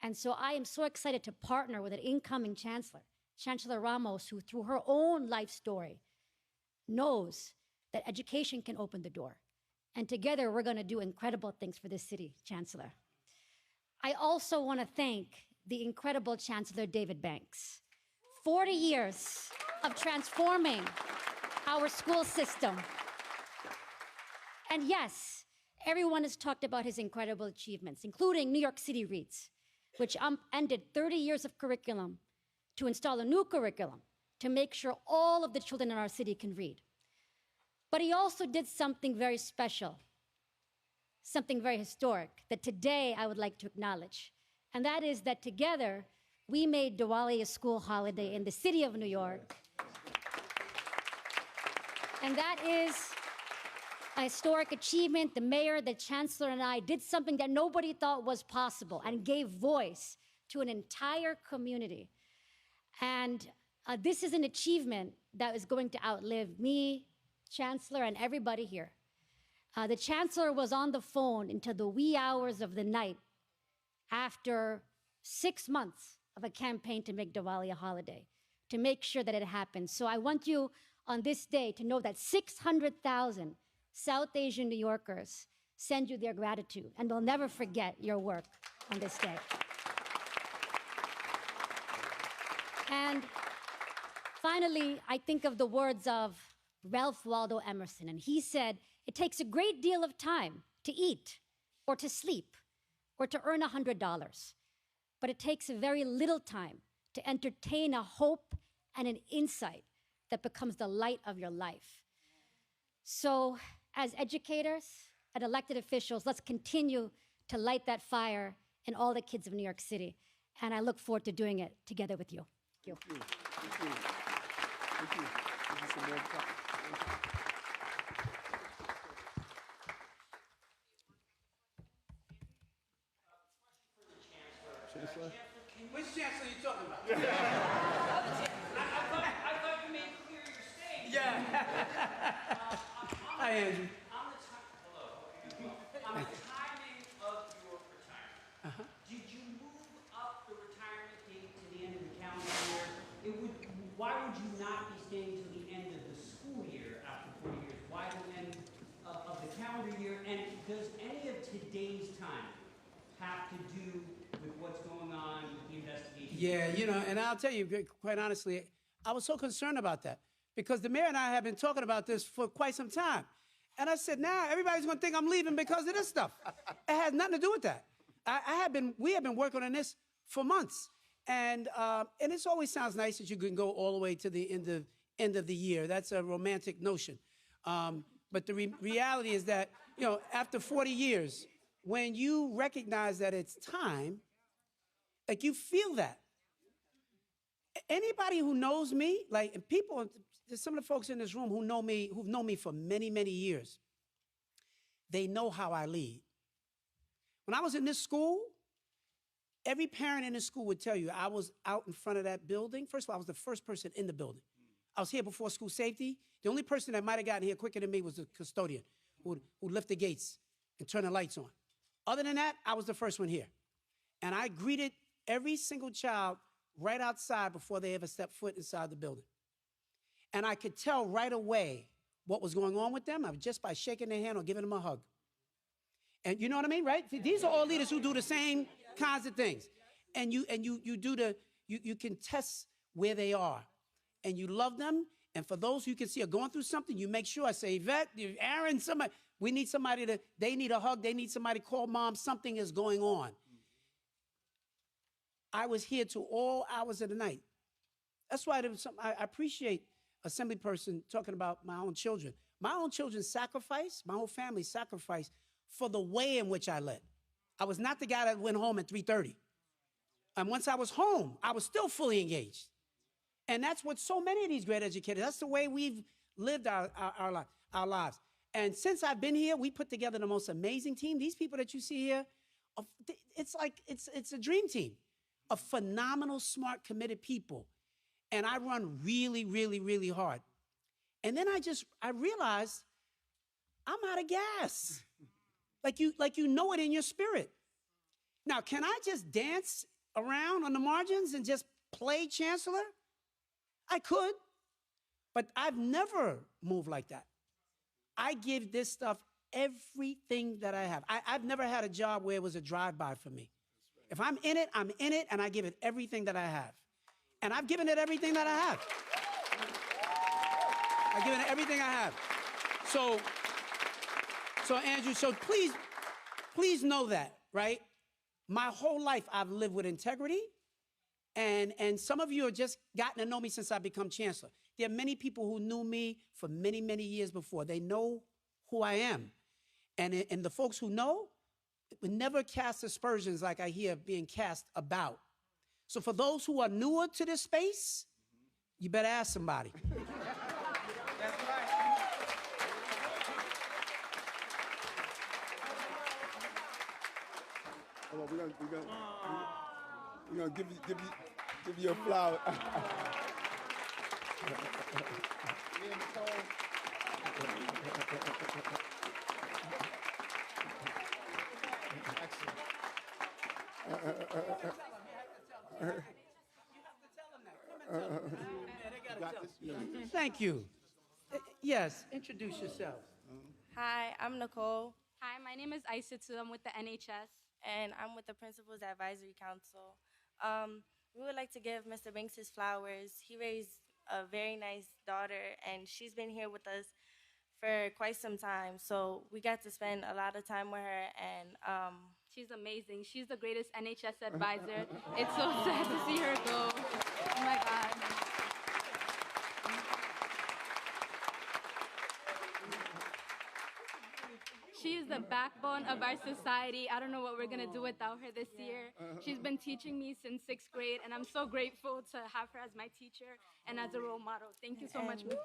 And so I am so excited to partner with an incoming chancellor, Chancellor Ramos, who through her own life story knows that education can open the door. And together we're gonna do incredible things for this city, Chancellor. I also wanna thank the incredible Chancellor David Banks. 40 years of transforming our school system. And yes, everyone has talked about his incredible achievements, including New York City Reads, which ended 30 years of curriculum to install a new curriculum to make sure all of the children in our city can read. But he also did something very special, something very historic that today I would like to acknowledge. And that is that together, we made Diwali a school holiday in the city of New York. And that is a historic achievement. The mayor, the chancellor, and I did something that nobody thought was possible and gave voice to an entire community. And this is an achievement that is going to outlive me, Chancellor, and everybody here. The chancellor was on the phone into the wee hours of the night after 6 months of a campaign to make Diwali a holiday, to make sure that it happens. So I want you on this day to know that 600,000 South Asian New Yorkers send you their gratitude, and we'll never forget your work on this day. And finally, I think of the words of Ralph Waldo Emerson, and he said, "It takes a great deal of time to eat or to sleep or to earn $100, but it takes a very little time to entertain a hope and an insight that becomes the light of your life." So as educators and elected officials, let's continue to light that fire in all the kids of New York City. And I look forward to doing it together with you. Thank you. Thank you. Thank you. Thank you so much. Chancellor? Which chancellor are you talking about? I thought you made clear your staying. Yeah. Hi, Andrew. On the timing of your retirement, did you move up the retirement date to the end of the calendar year? Why would you not be staying to the end of the school year after 4 years? Why the end of the calendar year? And does any of today's time have to do with what's going on with the investigation? Yeah, you know, and I'll tell you, quite honestly, I was so concerned about that because the mayor and I have been talking about this for quite some time. And I said, now everybody's going to think I'm leaving because of this stuff. It has nothing to do with that. We have been working on this for months. And it always sounds nice that you can go all the way to the end of the year. That's a romantic notion. But the reality is that, you know, after 40 years, when you recognize that it's time, like you feel that. Anybody who knows me, like, and people, there's some of the folks in this room who've known me for many, many years. They know how I lead. When I was in this school, every parent in this school would tell you I was out in front of that building. First of all, I was the first person in the building. I was here before school safety. The only person that might have gotten here quicker than me was the custodian who lift the gates and turn the lights on. Other than that, I was the first one here. And I greeted every single child right outside before they ever stepped foot inside the building. And I could tell right away what was going on with them just by shaking their hand or giving them a hug. And you know what I mean, right? These are all leaders who do the same kinds of things. And you can test where they are. And you love them. And for those who you can see are going through something, you make sure, I say, Yvette, Aaron, somebody, we need somebody they need a hug, they need somebody to call mom, something is going on. I was here to all hours of the night. That's why I appreciate assembly person talking about my own children. My own children sacrificed, my whole family sacrificed for the way in which I led. I was not the guy that went home at 3:30. And once I was home, I was still fully engaged. And that's what so many of these great educators, that's the way we've lived our lives. And since I've been here, we put together the most amazing team. These people that you see here, it's like, it's a dream team of phenomenal, smart, committed people. And I run really, really, really hard. And then I realized I'm out of gas. Like you know it in your spirit. Now, can I just dance around on the margins and just play Chancellor? I could, but I've never moved like that. I give this stuff everything that I have. I've never had a job where it was a drive-by for me. If I'm in it, and I give it everything that I have. And I've given it everything that I have. I've given it everything I have. So Andrew, please know that, right? My whole life I've lived with integrity, and some of you have just gotten to know me since I've become chancellor. There are many people who knew me for many, many years before. They know who I am. And the folks who know would never cast aspersions like I hear being cast about. So for those who are newer to this space, you better ask somebody. That's right. Hold on, we're gonna give you a flower. Thank you. Yes, introduce yourself. Hi, I'm Nicole, Hi, my name is Isatu. I'm with the NHS. and I'm with the Principals Advisory Council. We would like to give Mr. Banks his flowers. He raised a very nice daughter, and she's been here with us for quite some time. So we got to spend a lot of time with her, and She's amazing. She's the greatest NHS advisor. It's so sad to see her go. Oh my God. She is the backbone of our society. I don't know what we're going to do without her this year. She's been teaching me since 6th grade, and I'm so grateful to have her as my teacher and as a role model. Thank you so much, Ms.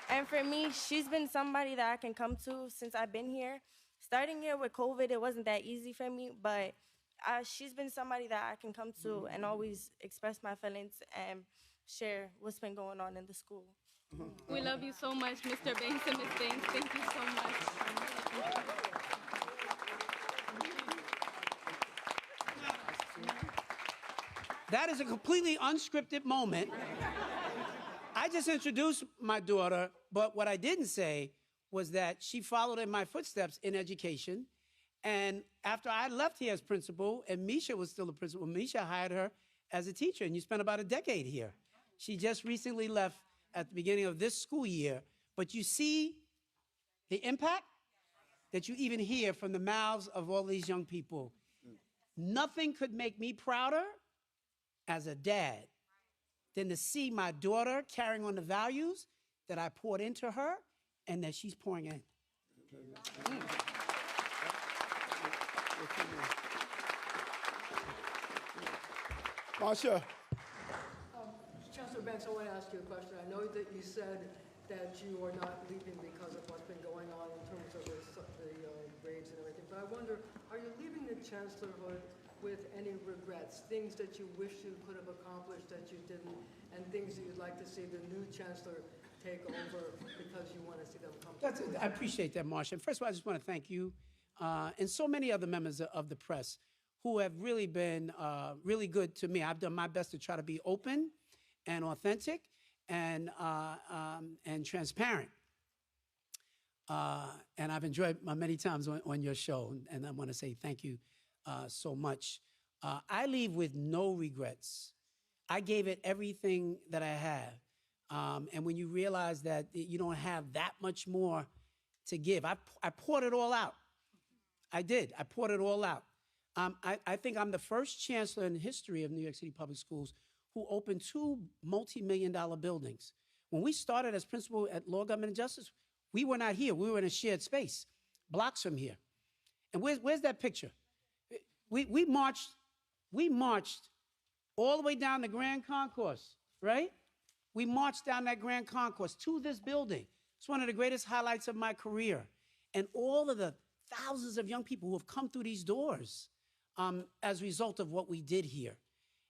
and for me, she's been somebody that I can come to since I've been here. Starting here with COVID, it wasn't that easy for me, but she's been somebody that I can come to and always express my feelings and share what's been going on in the school. We love you so much, Mr. Banks and Ms. Banks. Thank you so much. That is a completely unscripted moment. I just introduced my daughter, but what I didn't say was that she followed in my footsteps in education. And after I left here as principal, and Misha was still a principal, Misha hired her as a teacher, and you spent about a decade here. She just recently left at the beginning of this school year, but you see the impact that you even hear from the mouths of all these young people. Nothing could make me prouder as a dad than to see my daughter carrying on the values that I poured into her and that she's pouring in. Marsha. Chancellor Banks, I want to ask you a question. I know that you said that you are not leaving because of what's been going on in terms of the grades and everything, but I wonder, are you leaving the chancellorhood with any regrets, things that you wish you could have accomplished that you didn't, and things that you'd like to see the new chancellor take over because you want to see them come? I appreciate that, Marsha. First of all, I just want to thank you and so many other members of the press who have really been really good to me. I've done my best to try to be open and authentic and transparent. And I've enjoyed many times on your show, and I want to say thank you so much. I leave with no regrets. I gave it everything that I have. And when you realize that you don't have that much more to give, I poured it all out. I did. I poured it all out. I think I'm the first chancellor in the history of New York City Public Schools who opened 2 multi-million-dollar buildings. When we started as principal at Law, Government, and Justice, we were not here. We were in a shared space, blocks from here. And where's that picture? We marched all the way down the Grand Concourse, right? We marched down that Grand Concourse to this building. It's one of the greatest highlights of my career. And all of the thousands of young people who have come through these doors as a result of what we did here.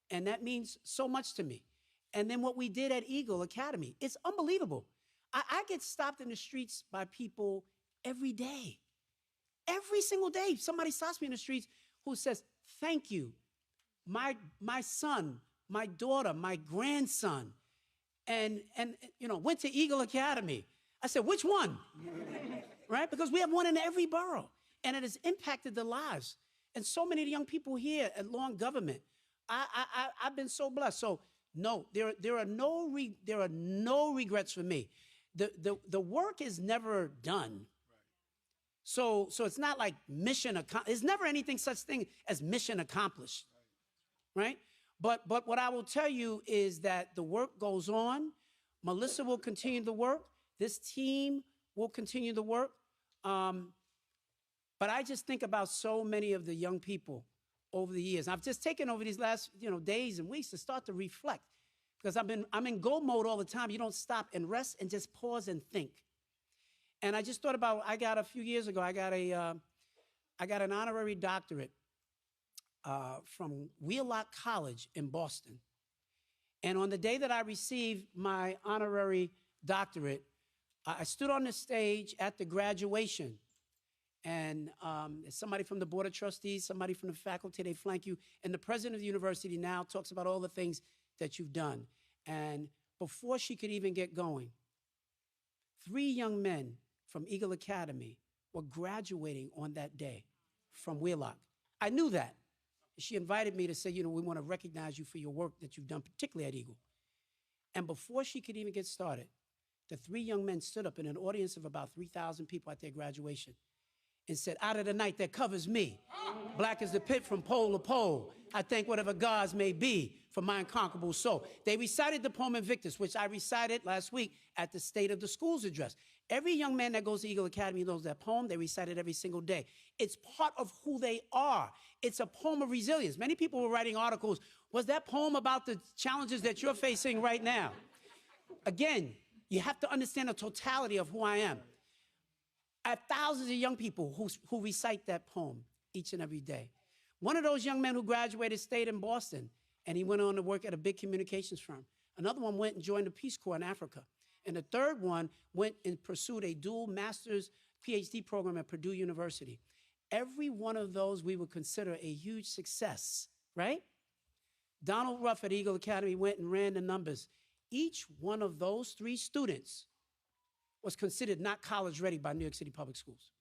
And that means so much to me. And then what we did at Eagle Academy, it's unbelievable. I get stopped in the streets by people every day. Every single day, somebody stops me in the streets who says, thank you. My son, my daughter, my grandson, and went to Eagle Academy. I said, which one? Right? Because we have one in every borough. And it has impacted the lives. And so many of the young people here at Law and Government, I've been so blessed. So no, there are no regrets for me. The work is never done. So it's not like mission accomplished. There's never anything such thing as mission accomplished, right? But what I will tell you is that the work goes on. Melissa will continue the work. This team will continue the work. But I just think about so many of the young people over the years. I've just taken over these last days and weeks to start to reflect, because I'm in go mode all the time. You don't stop and rest and just pause and think. And I just thought about, a few years ago, I got an honorary doctorate from Wheelock College in Boston. And on the day that I received my honorary doctorate, I stood on the stage at the graduation, and somebody from the Board of Trustees, somebody from the faculty, they flank you, and the president of the university now talks about all the things that you've done. And before she could even get going, 3 young men from Eagle Academy were graduating on that day from Wheelock. I knew that. She invited me to say, you know, we want to recognize you for your work that you've done, particularly at Eagle. And before she could even get started, the 3 young men stood up in an audience of about 3,000 people at their graduation and said, out of the night that covers me, black as the pit from pole to pole, I thank whatever gods may be for my unconquerable soul. They recited the poem Invictus, which I recited last week at the State of the Schools address. Every young man that goes to Eagle Academy knows that poem. They recite it every single day. It's part of who they are. It's a poem of resilience. Many people were writing articles. Was that poem about the challenges that you're facing right now? Again, you have to understand the totality of who I am. I have thousands of young people who recite that poem each and every day. One of those young men who graduated stayed in Boston, and he went on to work at a big communications firm. Another one went and joined the Peace Corps in Africa. And the third one went and pursued a dual master's PhD program at Purdue University. Every one of those we would consider a huge success, right? Donald Ruff at Eagle Academy went and ran the numbers. Each one of those 3 students was considered not college ready by New York City Public Schools.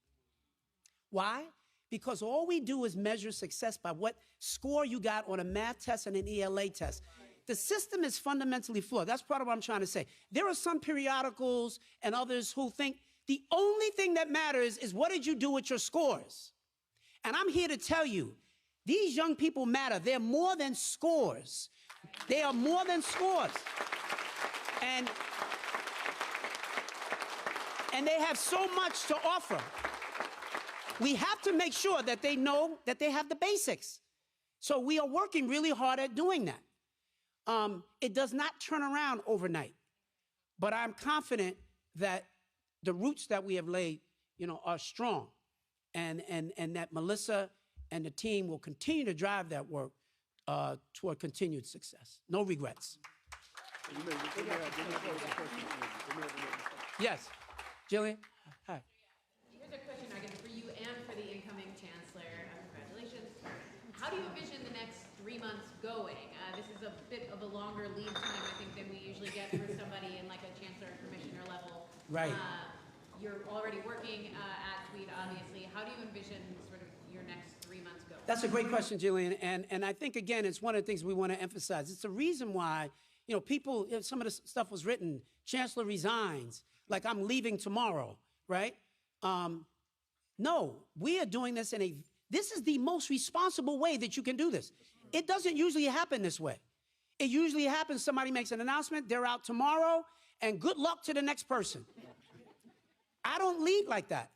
Why? Because all we do is measure success by what score you got on a math test and an ELA test. The system is fundamentally flawed. That's part of what I'm trying to say. There are some periodicals and others who think the only thing that matters is what did you do with your scores? And I'm here to tell you, these young people matter. They're more than scores. They are more than scores. And they have so much to offer. We have to make sure that they know that they have the basics. So we are working really hard at doing that. It does not turn around overnight, but I'm confident that the roots that we have laid, you know, are strong, and that Melissa and the team will continue to drive that work toward continued success. No regrets. Yes, Jillian. Hi. Here's a question, I guess, for you and for the incoming chancellor. Congratulations. How do you envision the next 3 months going? This is a bit of a longer lead time, I think, than we usually get for somebody in like a chancellor or commissioner level. Right. You're already working at Tweed, obviously. How do you envision sort of your next 3 months going? That's a great question, Jillian. And I think, again, it's one of the things we want to emphasize. It's the reason why, you know, people, some of the stuff was written, Chancellor resigns, like I'm leaving tomorrow, right? No, we are doing this this is the most responsible way that you can do this. It doesn't usually happen this way. It usually happens, somebody makes an announcement, they're out tomorrow, and good luck to the next person. I don't lead like that.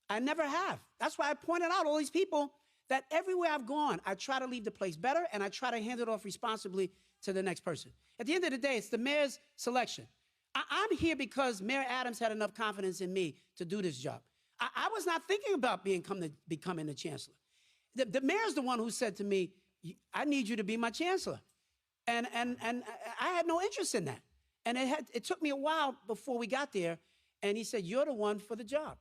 I never have. That's why I pointed out all these people that everywhere I've gone, I try to leave the place better, and I try to hand it off responsibly to the next person. At the end of the day, it's the mayor's selection. I'm here because Mayor Adams had enough confidence in me to do this job. I was not thinking about becoming the chancellor. The mayor's the one who said to me, I need you to be my chancellor. And I had no interest in that. And it took me a while before we got there. And he said, you're the one for the job.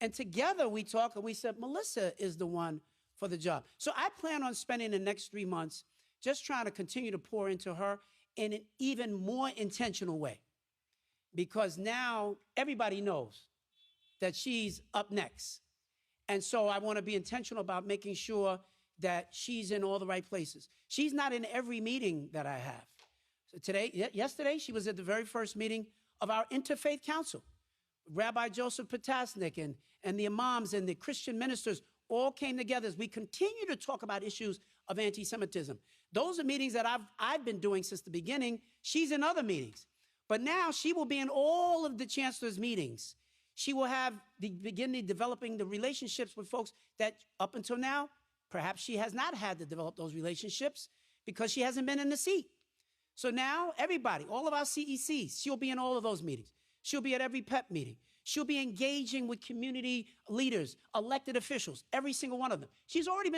And together we talked and we said, Melissa is the one for the job. So I plan on spending the next 3 months just trying to continue to pour into her in an even more intentional way. Because now everybody knows that she's up next. And so I want to be intentional about making sure that she's in all the right places. She's not in every meeting that I have. So yesterday, she was at the very first meeting of our Interfaith Council. Rabbi Joseph Potasnik and the imams and the Christian ministers all came together as we continue to talk about issues of anti-Semitism. Those are meetings that I've been doing since the beginning. She's in other meetings. But now she will be in all of the chancellor's meetings. She will begin developing the relationships with folks that up until now, perhaps she has not had to develop those relationships because she hasn't been in the seat. So now everybody, all of our CECs, she'll be in all of those meetings. She'll be at every PEP meeting. She'll be engaging with community leaders, elected officials, every single one of them. She's already been